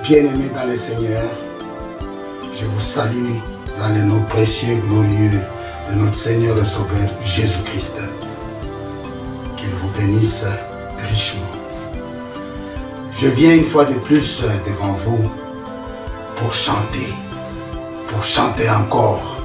Bien-aimés dans le Seigneur, je vous salue dans le nom précieux et glorieux de notre Seigneur et Sauveur Jésus-Christ. Qu'il vous bénisse richement. Je viens une fois de plus devant vous pour chanter encore.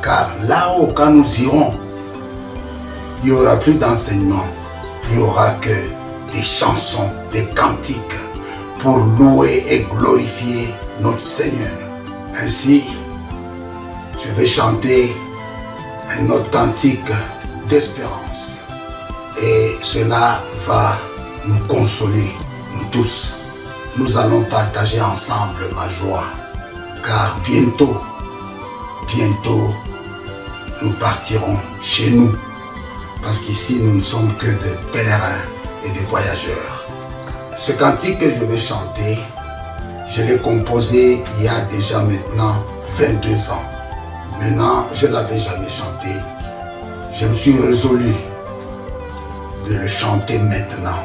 Car là-haut, quand nous irons, il n'y aura plus d'enseignement, il n'y aura que des chansons, des cantiques pour louer et glorifier notre Seigneur. Ainsi, je vais chanter un autre cantique d'espérance. Et cela va nous consoler, nous tous. Nous allons partager ensemble ma joie. Car bientôt, nous partirons chez nous. Parce qu'ici, nous ne sommes que des pèlerins et des voyageurs. Ce cantique que je vais chanter, je l'ai composé il y a déjà maintenant 22 ans. Maintenant, je ne l'avais jamais chanté. Je me suis résolu de le chanter maintenant.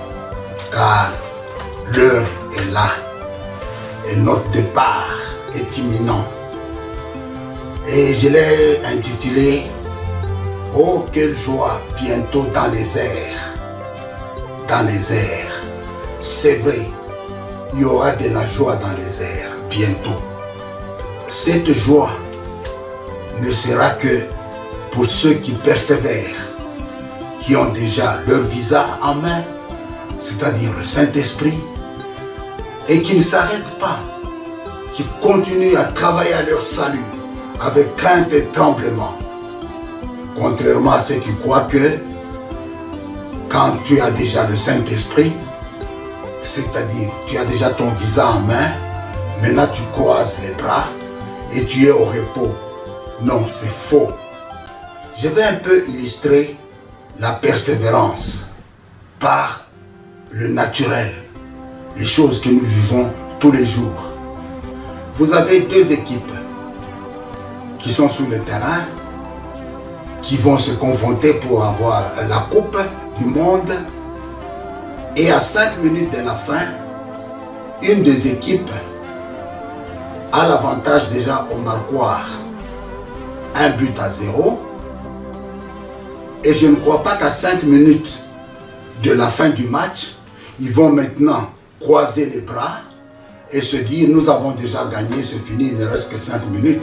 Car l'heure est là. Et notre départ est imminent. Et je l'ai intitulé « Oh, quelle joie bientôt dans les airs ». Dans les airs. C'est vrai, il y aura de la joie dans les airs bientôt. Cette joie ne sera que pour ceux qui persévèrent, qui ont déjà leur visa en main, c'est-à-dire le Saint-Esprit, et qui ne s'arrêtent pas, qui continuent à travailler à leur salut avec crainte et tremblement. Contrairement à ceux qui croient que quand tu as déjà le Saint-Esprit, c'est-à-dire tu as déjà ton visa en main, maintenant tu croises les bras et tu es au repos. Non, c'est faux. Je vais un peu illustrer la persévérance par le naturel, les choses que nous vivons tous les jours. Vous avez deux équipes qui sont sur le terrain, qui vont se confronter pour avoir la coupe du monde. Et à 5 minutes de la fin, une des équipes a l'avantage déjà au marquoir. 1-0. Et je ne crois pas qu'à 5 minutes de la fin du match, ils vont maintenant croiser les bras et se dire nous avons déjà gagné, c'est fini, il ne reste que 5 minutes.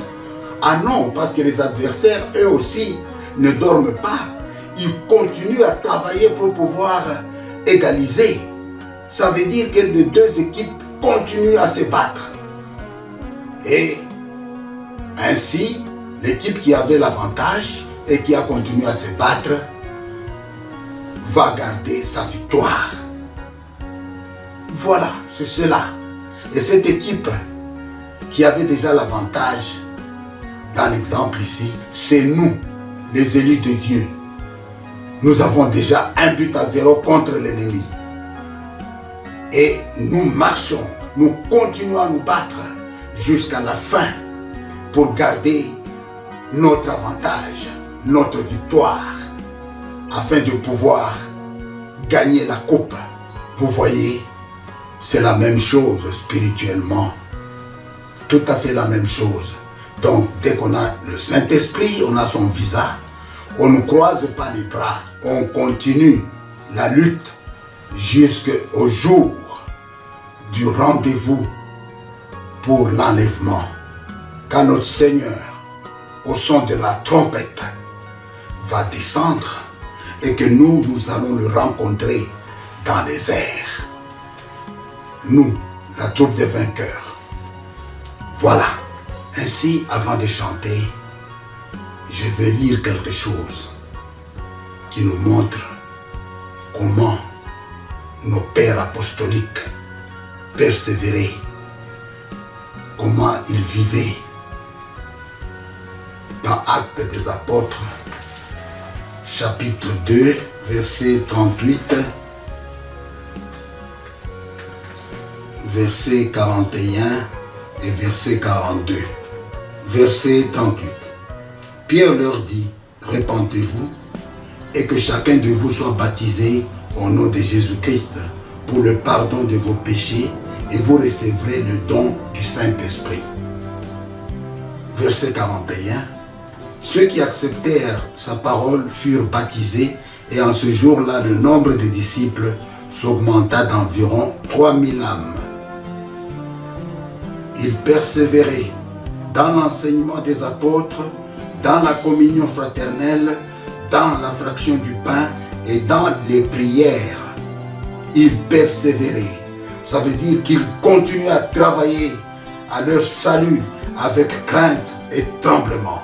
Ah non, parce que les adversaires, eux aussi, ne dorment pas. Ils continuent à travailler pour pouvoir égaliser. Ça veut dire que les deux équipes continuent à se battre. Et ainsi, l'équipe qui avait l'avantage et qui a continué à se battre va garder sa victoire. Voilà, c'est cela. Et cette équipe qui avait déjà l'avantage, dans l'exemple ici, c'est nous, les élus de Dieu. Nous avons déjà 1-0 contre l'ennemi. Et nous marchons, nous continuons à nous battre jusqu'à la fin pour garder notre avantage, notre victoire, afin de pouvoir gagner la coupe. Vous voyez, c'est la même chose spirituellement. Tout à fait la même chose. Donc, dès qu'on a le Saint-Esprit, on a son visa, on ne croise pas les bras, on continue la lutte jusqu'au jour du rendez-vous pour l'enlèvement. Quand notre Seigneur, au son de la trompette, va descendre et que nous allons le rencontrer dans les airs. Nous, la troupe des vainqueurs. Voilà. Ainsi, avant de chanter, je vais lire quelque chose qui nous montre comment nos pères apostoliques persévéraient, comment ils vivaient. Dans Actes des Apôtres, chapitre 2, verset 38, verset 41 et verset 42. Verset 38. Pierre leur dit, repentez-vous et que chacun de vous soit baptisé au nom de Jésus-Christ pour le pardon de vos péchés et vous recevrez le don du Saint-Esprit. Verset 41. Ceux qui acceptèrent sa parole furent baptisés, et en ce jour-là, le nombre des disciples s'augmenta d'environ 3000 âmes. Ils persévéraient dans l'enseignement des apôtres, dans la communion fraternelle, dans la fraction du pain et dans les prières. Ils persévéraient. Ça veut dire qu'ils continuaient à travailler à leur salut avec crainte et tremblement.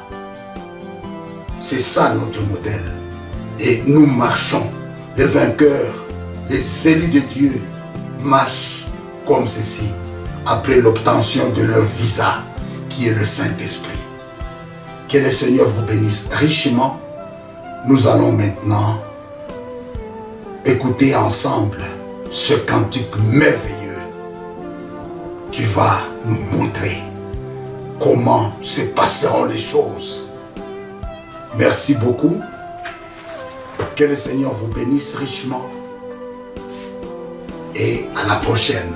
C'est ça notre modèle. Et nous marchons. Les vainqueurs, les élus de Dieu marchent comme ceci après l'obtention de leur visa qui est le Saint-Esprit. Que le Seigneur vous bénisse richement. Nous allons maintenant écouter ensemble ce cantique merveilleux qui va nous montrer comment se passeront les choses. Merci beaucoup. Que le Seigneur vous bénisse richement. Et à la prochaine.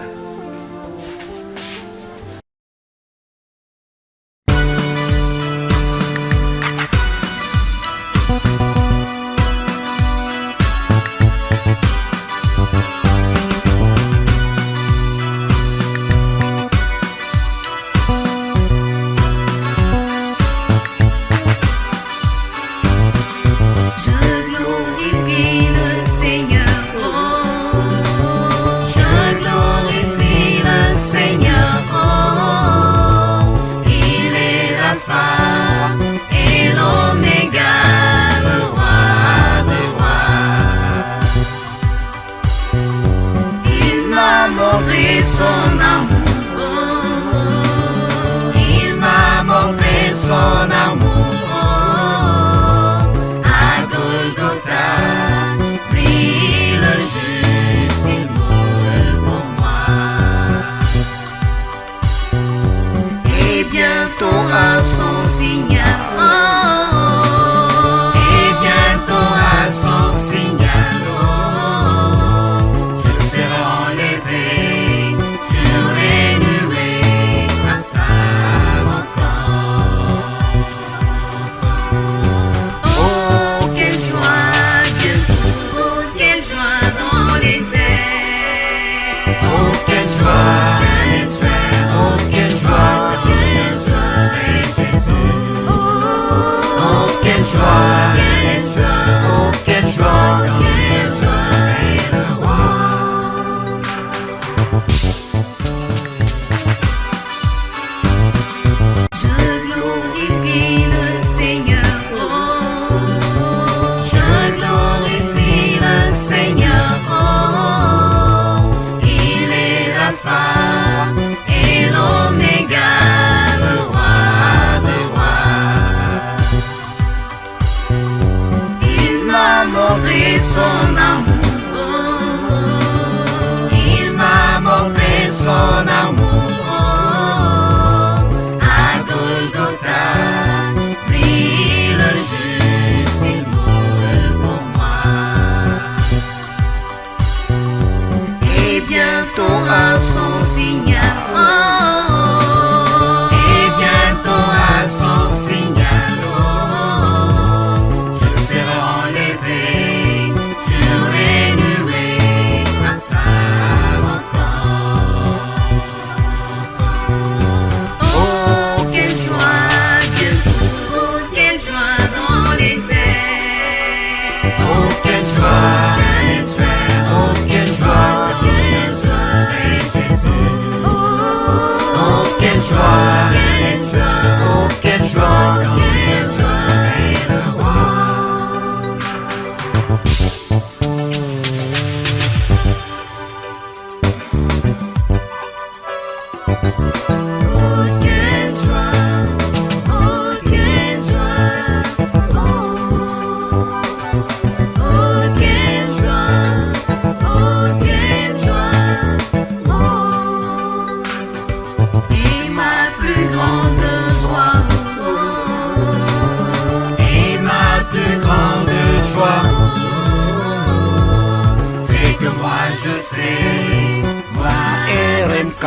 Moi et RMK,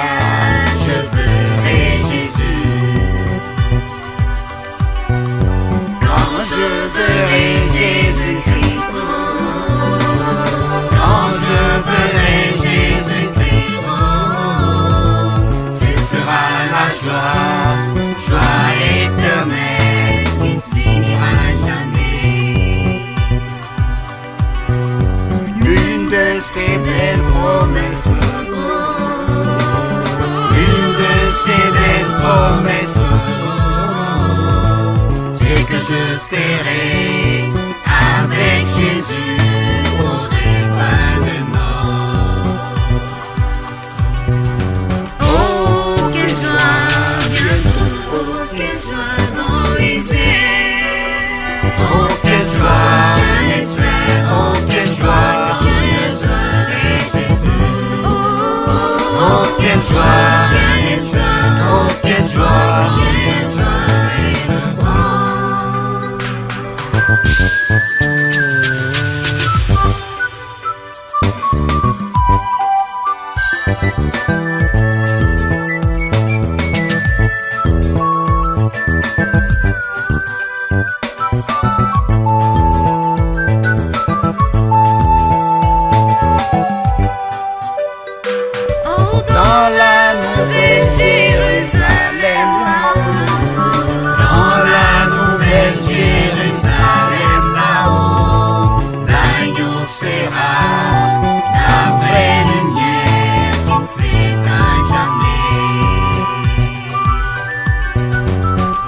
je verrai Jésus. Quand je verrai Jésus-Christ, quand je verrai Jésus-Christ, ce sera la joie éternelle qui finira jamais. L'une de ces belles promesses, c'est que je serai avec Jésus au repas de mort. Oh, quelle joie bientôt, oh, quelle joie dans les airs. Oh, quelle joie, oh, quelle joie, avec Jésus. Oh, quelle joie, oh, quelle joie, dans la nouvelle Jérusalem, dans la nouvelle Jérusalem, là-haut, l'agneau sera la vraie lumière qui ne s'éteint jamais.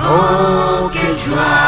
Oh, quelle joie!